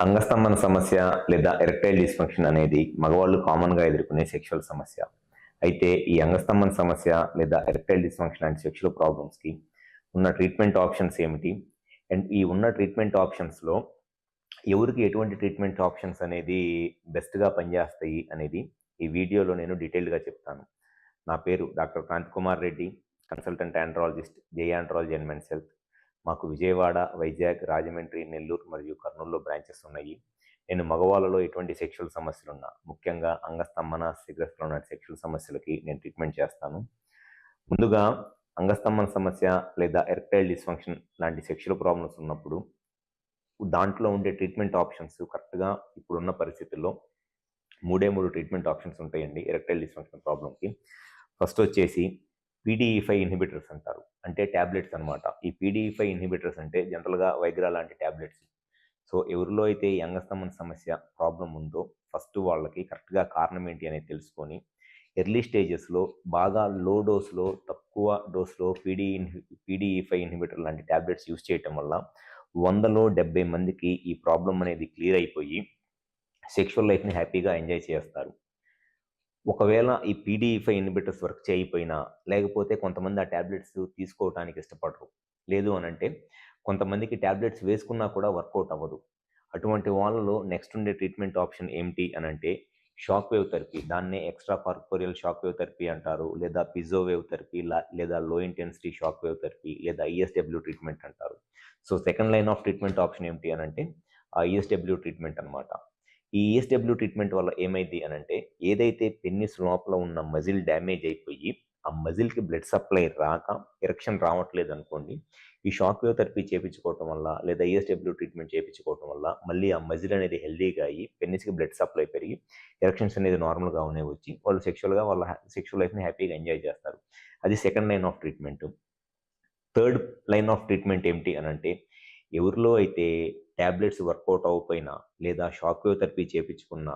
అంగస్తంభన సమస్య లేదా erectile dysfunction అనేది మగవాళ్ళు కామన్గా ఎదుర్కొనే సెక్షువల్ సమస్య. అయితే ఈ అంగస్తంభన సమస్య లేదా ఎరెక్టైల్ డిస్ఫంక్షన్ అండ్ సెక్షువల్ ప్రాబ్లమ్స్కి ఉన్న ట్రీట్మెంట్ ఆప్షన్స్ ఏమిటి, అండ్ ఈ ఉన్న ట్రీట్మెంట్ ఆప్షన్స్లో ఎవరికి ఎటువంటి ట్రీట్మెంట్ ఆప్షన్స్ అనేది బెస్ట్గా పనిచేస్తాయి అనేది ఈ వీడియోలో నేను డీటెయిల్డ్గా చెప్తాను. నా పేరు doctor Kranthi Kumar Reddy, consultant andrologist, J andrology and men's health. మాకు విజయవాడ, వైజాగ్, రాజమండ్రి, నెల్లూరు మరియు కర్నూలులో బ్రాంచెస్ ఉన్నాయి. నేను మగవాళ్ళలో ఎటువంటి సెక్షువల్ సమస్యలున్నా, ముఖ్యంగా అంగస్తంభన, శీఘ్రస్ఖలనం ఉన్న సెక్షువల్ సమస్యలకి నేను ట్రీట్మెంట్ చేస్తాను. ముందుగా అంగస్తంభన సమస్య లేదా ఎరెక్టైల్ డిస్ఫంక్షన్ లాంటి సెక్షువల్ ప్రాబ్లమ్స్ ఉన్నప్పుడు దాంట్లో ఉండే ట్రీట్మెంట్ ఆప్షన్స్ కరెక్ట్గా ఇప్పుడున్న పరిస్థితుల్లో మూడు ట్రీట్మెంట్ ఆప్షన్స్ ఉంటాయండి ఎరెక్టైల్ డిస్ఫంక్షన్ ప్రాబ్లంకి. ఫస్ట్ వచ్చేసి PDE5 ఇన్హిబిటర్స్ అంటారు, అంటే ట్యాబ్లెట్స్ అనమాట. ఈ PDE5 ఇన్హిబిటర్స్ అంటే జనరల్గా వైగ్రా లాంటి ట్యాబ్లెట్స్. సో ఎవరిలో అయితే ఈ అంగస్తంభన సమస్య ప్రాబ్లం ఉందో ఫస్ట్ వాళ్ళకి కరెక్ట్గా కారణం ఏంటి అనేది తెలుసుకొని ఎర్లీ స్టేజెస్లో బాగా లో డోస్లో, తక్కువ డోస్లో PDE5 ఇన్హిబిటర్ లాంటి ట్యాబ్లెట్స్ యూస్ చేయటం వల్ల 100లో 70 మందికి ఈ ప్రాబ్లం అనేది క్లియర్ అయిపోయి సెక్షువల్ లైఫ్ని హ్యాపీగా ఎంజాయ్ చేస్తారు. ఒకవేళ ఈ PDE5 ఇన్హిబిటర్స్ వర్క్ చేయకపోయినా, లేకపోతే కొంతమంది ఆ ట్యాబ్లెట్స్ తీసుకోవడానికి ఇష్టపడరు, లేదు అని అంటే కొంతమందికి ట్యాబ్లెట్స్ వేసుకున్నా కూడా వర్కౌట్ అవ్వదు. అటువంటి వాళ్ళలో నెక్స్ట్ ఉండే ట్రీట్మెంట్ ఆప్షన్ ఏమిటి అని అంటే షాక్ వేవ్ థెరపీ. దాన్నే extra corporeal shock wave therapy అంటారు, లేదా పిజో వేవ్ థెరపీ, లేదా లో ఇంటెన్సిటీ షాక్ వేవ్ థెరపీ, లేదా ESW ట్రీట్మెంట్ అంటారు. So second line of treatment option ఏమిటి అని అంటే ఆ ESW ట్రీట్మెంట్ అనమాట. ఈ ESW ట్రీట్మెంట్ వల్ల ఏమైంది అని అంటే ఏదైతే పెన్నిస్ లోపల ఉన్న మజిల్ డ్యామేజ్ అయిపోయి ఆ మజిల్కి బ్లడ్ సప్లై రాక ఎరెక్షన్ రావట్లేదు అనుకోండి, ఈ షాక్ వేవ్ థెరపీ చేయించుకోవటం వల్ల లేదా ESW ట్రీట్మెంట్ చేయించుకోవటం వల్ల మళ్ళీ ఆ మజిల్ అనేది హెల్దీగా అయ్యి పెన్నిస్కి బ్లడ్ సప్లై పెరిగి ఎరెక్షన్స్ అనేది నార్మల్గా వచ్చి వాళ్ళు వాళ్ళ సెక్షువల్ లైఫ్ని హ్యాపీగా ఎంజాయ్ చేస్తారు. అది second line of treatment. Third line of treatment ఏమిటి అని అంటే ఎవరిలో అయితే ట్యాబ్లెట్స్ వర్కౌట్ అవ్వకపోయినా లేదా షాక్ వేవ్ థెరపీ చేయించుకున్నా,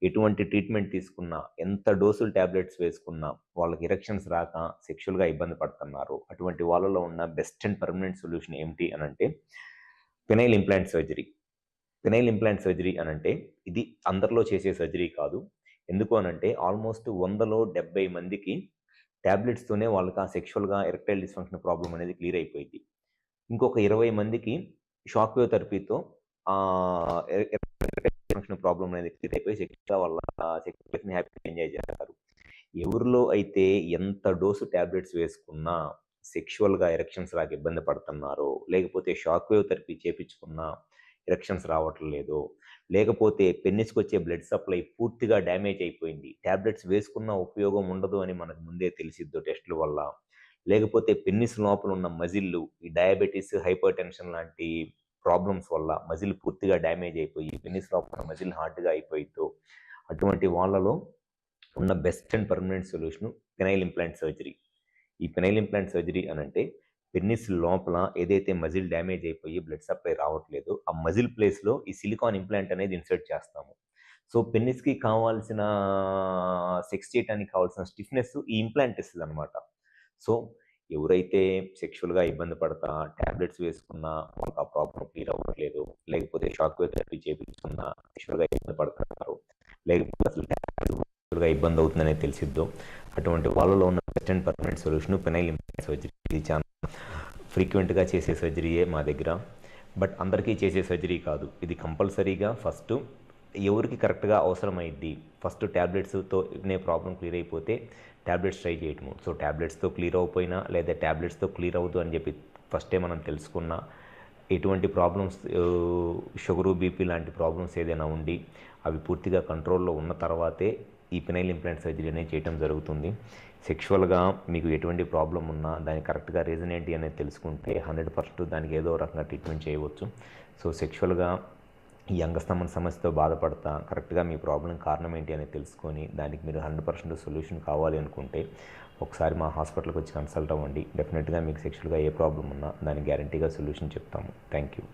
ఎటువంటి ట్రీట్మెంట్ తీసుకున్నా, ఎంత డోసులు ట్యాబ్లెట్స్ వేసుకున్నా వాళ్ళకి ఎరెక్షన్స్ రాక సెక్షువల్గా ఇబ్బంది పడుతున్నారు, అటువంటి వాళ్ళలో ఉన్న బెస్ట్ అండ్ పర్మనెంట్ సొల్యూషన్ ఏమిటి అని అంటే penile implant surgery. Penile implant surgery అని అంటే ఇది అందరిలో చేసే సర్జరీ కాదు. ఎందుకు అని అంటే ఆల్మోస్ట్ 100లో 70 మందికి ట్యాబ్లెట్స్తోనే వాళ్ళకి ఆ సెక్షువల్గా ఎరెక్టైల్ డిస్ఫంక్షన్ ప్రాబ్లం అనేది క్లియర్ అయిపోయింది. ఇంకొక 20 మందికి షాక్ వేవ్ థెరపీతో ఫంక్షన్ ప్రాబ్లం అనేది క్లియర్ అయిపోయి సెక్షువల్ని హ్యాపీగా ఎంజాయ్ చేస్తారు. ఎవరిలో అయితే ఎంత డోసు ట్యాబ్లెట్స్ వేసుకున్నా సెక్షువల్గా ఎరెక్షన్స్ రాక ఇబ్బంది పడుతున్నారో, లేకపోతే షాక్ వేవ్ థెరపీ చేయించుకున్నా ఎరెక్షన్స్ రావట్లేదు, లేకపోతే పెన్నిస్కి వచ్చే బ్లడ్ సప్లై పూర్తిగా డ్యామేజ్ అయిపోయింది, ట్యాబ్లెట్స్ వేసుకున్న ఉపయోగం ఉండదు అని మనకు ముందే తెలిసిద్దో టెస్టుల వల్ల, లేకపోతే పెన్నిస్ లోపల ఉన్న మజిల్లు ఈ డయాబెటీస్, హైపర్ టెన్షన్ లాంటి ప్రాబ్లమ్స్ వల్ల మజిల్ పూర్తిగా డ్యామేజ్ అయిపోయి పెన్నిస్ లోపల మజిల్ హార్డ్గా అయిపోయిద్దో, అటువంటి వాళ్ళలో ఉన్న best and permanent solution penile implant surgery. ఈ పెనైల్ ఇంప్లాంట్ సర్జరీ అని అంటే పెన్నిస్ లోపల ఏదైతే మజిల్ డ్యామేజ్ అయిపోయి బ్లడ్ సప్లై రావట్లేదు ఆ మజిల్ ప్లేస్లో ఈ సిలికాన్ ఇంప్లాంట్ అనేది ఇన్సర్ట్ చేస్తాము. సో పెన్నిస్కి కావాల్సిన సెక్స్ చేయడానికి కావాల్సిన స్టిఫ్నెస్ ఈ ఇంప్లాంట్ ఇస్తుంది అనమాట. సో ఎవరైతే సెక్షువల్గా ఇబ్బంది పడతా ట్యాబ్లెట్స్ వేసుకున్నా వాళ్ళకి ఆ ప్రాబ్లం క్లియర్ అవ్వట్లేదు, లేకపోతే షాక్ వేవ్ థెరపీ చేయించుకున్నా సెక్షువల్గా ఇబ్బంది పడుతున్నారు, లేకపోతే అసలు ట్యాబ్లెట్స్గా ఇబ్బంది అవుతుందనే తెలిసిద్దో, అటువంటి వాళ్ళలో ఉన్న best and permanent solution penile implant surgery. ఇది చాలా ఫ్రీక్వెంట్గా చేసే సర్జరీయే మా దగ్గర, బట్ అందరికీ చేసే సర్జరీ కాదు. ఇది కంపల్సరీగా ఫస్ట్ ఎవరికి కరెక్ట్గా అవసరమైద్ది, ఫస్ట్ ట్యాబ్లెట్స్తోనే ప్రాబ్లం క్లియర్ అయిపోతే ట్యాబ్లెట్స్ ట్రై చేయటము. సో ట్యాబ్లెట్స్తో క్లియర్ అవ్వకపోయినా లేదా ట్యాబ్లెట్స్తో క్లియర్ అవ్వదు అని చెప్పి ఫస్టే మనం తెలుసుకున్నా, ఎటువంటి ప్రాబ్లమ్స్ షుగరు, బీపీ లాంటి ప్రాబ్లమ్స్ ఏదైనా ఉండి అవి పూర్తిగా కంట్రోల్లో ఉన్న తర్వాతే ఈ పెనైల్ ఇంప్లాంట్ సర్జరీ అనేది చేయడం జరుగుతుంది. సెక్షువల్గా మీకు ఎటువంటి ప్రాబ్లం ఉన్నా దానికి కరెక్ట్గా రీజన్ ఏంటి అనేది తెలుసుకుంటే 100% దానికి ఏదో రకంగా ట్రీట్మెంట్ చేయవచ్చు. సో సెక్షువల్గా ఈ అంగస్తంభన సమస్యతో బాధపడతా కరెక్ట్గా మీ ప్రాబ్లం కారణం ఏంటి అనేది తెలుసుకొని దానికి మీరు 100% సొల్యూషన్ కావాలి అనుకుంటే ఒకసారి మా హాస్పిటల్కి వచ్చి కన్సల్ట్ అవ్వండి. డెఫినెట్గా మీకు సెక్షువల్గా ఏ ప్రాబ్లం ఉన్నా దానికి గ్యారంటీగా సొల్యూషన్ చెప్తాము. Thank you.